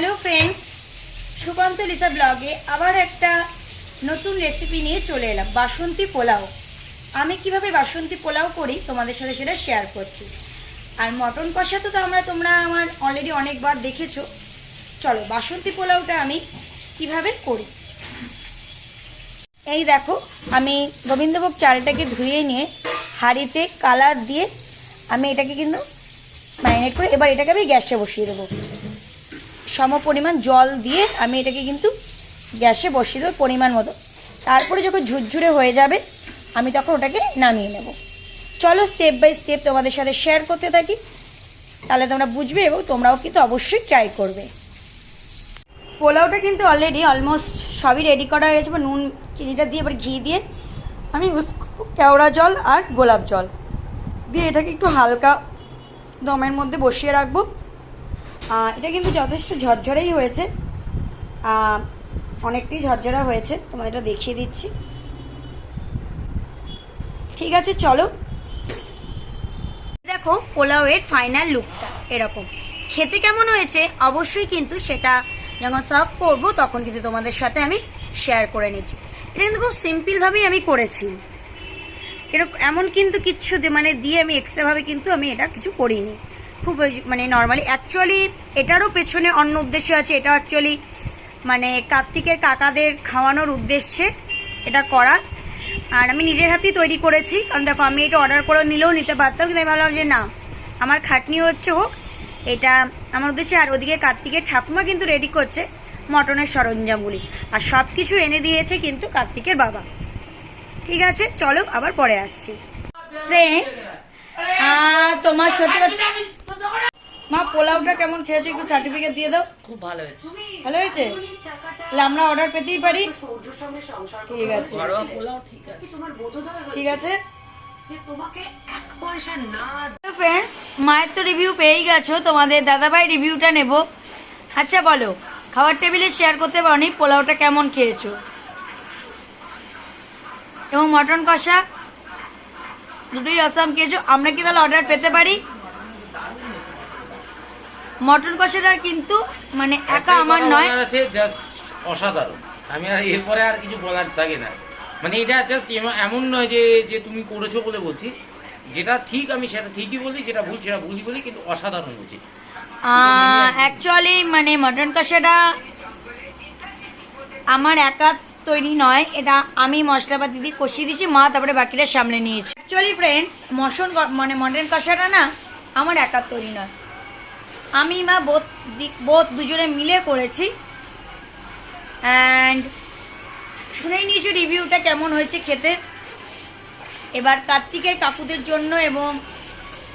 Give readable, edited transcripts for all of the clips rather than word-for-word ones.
Hello friends, Sukanta Lisa ব্লগে আবার একটা নতুন রেসিপি নিয়ে চলে এলাম। বাসন্তী পোলাও। আমি কিভাবে বাসন্তী পোলাও করি তোমাদের সাথে সেটা শেয়ার করছি। আর মটন কষা তো তোমরা আমার অলরেডি অনেকবার দেখেছো। চলো বাসন্তী পোলাওটা আমি কিভাবে করি। এই দেখো, আমি গোবিন্দভোগ চালটাকে ধুয়ে নিয়ে হাঁড়িতে কালার দিয়ে আমি এটাকে কিন্তু ম্যারিনেট করে এবার এটাকে আমি গ্যাসে বসিয়ে দেবো। সম পরিমাণ জল দিয়ে আমি এটাকে কিন্তু গ্যাসে বসিয়ে দেবো পরিমাণ মতো। তারপরে যখন ঝুরঝুরে হয়ে যাবে আমি তখন ওটাকে নামিয়ে নেব। চলো স্টেপ বাই স্টেপ তোমাদের সাথে শেয়ার করতে থাকি, তাহলে তোমরা বুঝবে এবং তোমরাও কিন্তু অবশ্যই ট্রাই করবে। পোলাওটা কিন্তু অলরেডি অলমোস্ট সবই রেডি করা হয়ে গেছে। বা নুন চিনিটা দিয়ে এবার ঘি দিয়ে আমি ইউজ কেওড়া জল আর গোলাপ জল দিয়ে এটাকে একটু হালকা দমের মধ্যে বসিয়ে রাখবো। এটা কিন্তু যথেষ্ট ঝরঝরেই হয়েছে, অনেকটাই ঝরঝরা হয়েছে, তোমাদের এটা দেখিয়ে দিচ্ছি। ঠিক আছে, চলো দেখো পোলাওয়ের ফাইনাল লুকটা এরকম। খেতে কেমন হয়েছে অবশ্যই কিন্তু সেটা যখন সার্ভ করবো তখন কিন্তু তোমাদের সাথে আমি শেয়ার করে নিচ্ছি। এটা কিন্তু খুব সিম্পলভাবেই আমি করেছি, এরকম এমন কিন্তু কিচ্ছু দিয়ে আমি এক্সট্রাভাবে কিন্তু আমি এটা কিছু করিনি। খুব নর্মালি। অ্যাকচুয়ালি এটারও পেছনে অন্য উদ্দেশ্য আছে। এটা অ্যাকচুয়ালি কার্তিকের কাকাদের খাওয়ানোর উদ্দেশ্যে এটা করা। আর আমি নিজের হাতেই তৈরি করেছি, কারণ দেখো আমি এটা অর্ডার করে নিলেও নিতে পারতাম, কিন্তু আমি ভাবলাম যে না, আমার খাটনি হচ্ছে হোক, এটা আমার উদ্দেশ্যে। আর ওদিকে কার্তিকের ঠাকুমা কিন্তু রেডি করছে মটনের সরঞ্জামগুলি, আর সব কিছু এনে দিয়েছে কিন্তু কার্তিকের বাবা। ঠিক আছে, চলো আবার পরে আসছি। ফ্রেন্ডস, তোমার সত্যি কথা মা, পোলাওটা কেমন খেয়েছো একটু সার্টিফিকেট দিয়ে দাও। খুব ভালো হয়েছে। ভালো হয়েছে? তাহলে আমরা অর্ডার পেতেই পারি। ঠিক আছে, ঠিক আছে। ফ্রেন্ডস, মায়ের তো রিভিউ পেয়েই গেছো, তোমাদের দাদাভাই রিভিউটা নেব। আচ্ছা বলো, খাবার টেবিলে শেয়ার করতে পারোনি পোলাওটা কেমন খেয়েছো এবং মটন কষা দুটোই অসাম খেয়েছো। আমরা কি তাহলে অর্ডার পেতে পারি? মটন কষাটা কিন্তু একা আমার নয়, অসাধারণ। আমি আর এরপরে আর কিছু বলার থাকে না। এটা জাস্ট এমন নয় যে যে তুমি করেছো বলে বলছি। যেটা ঠিক আমি সেটা ঠিকই বলি, যেটা ভুল সেটা ভুলই বলি, কিন্তু অসাধারণ হয়েছে। অ্যাকচুয়ালি মটন কষাটা আমার একা তৈরি নয়, এটা আমি মশলাপাতি দিয়ে কষিয়ে দিয়েছি, মা তারপরে বাকিটা সামলে নিয়েছি। অ্যাকচুয়ালি ফ্রেন্ডস, মটন কষাটা না আমার একা তৈরি নয়, আমি মা বোথ দুজনে মিলে করেছি। অ্যান্ড শুনেই নিয়েছি রিভিউটা কেমন হয়েছে খেতে। এবার কার্তিকের কাকুদের জন্য এবং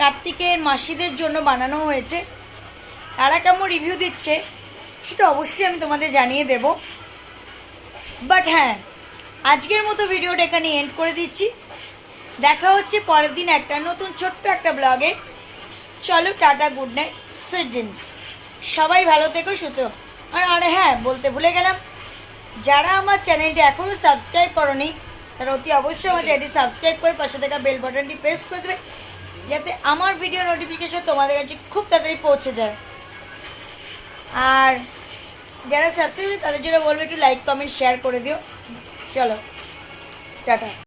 কার্তিকের মাসিদের জন্য বানানো হয়েছে, তারা কেমন রিভিউ দিচ্ছে সেটা অবশ্যই আমি তোমাদের জানিয়ে দেব। বাট হ্যাঁ, আজকের মতো ভিডিওটা এখানে এন্ড করে দিচ্ছি। দেখা হচ্ছে পরের দিন একটা নতুন ছোট্ট একটা ব্লগে। চলো tata, good night, sweet dreams. সবাই ভালো থেকো, সুস্থ। আর হ্যাঁ, বলতে ভুলে গেলাম, যারা আমার চ্যানেলটি এখনও সাবস্ক্রাইব করোনি তারা অতি অবশ্যই আমার চ্যানেলটি সাবস্ক্রাইব করে পাশে থাকা বেল বাটনটি প্রেস করে দেবে, যাতে আমার ভিডিও নোটিফিকেশন তোমাদের কাছে খুব তাড়াতাড়ি পৌঁছে যায়। আর যারা সাবস্ক্রাইব তাদের জন্য বলবো একটু লাইক কমেন্ট শেয়ার করে দিও। চলো টাটা।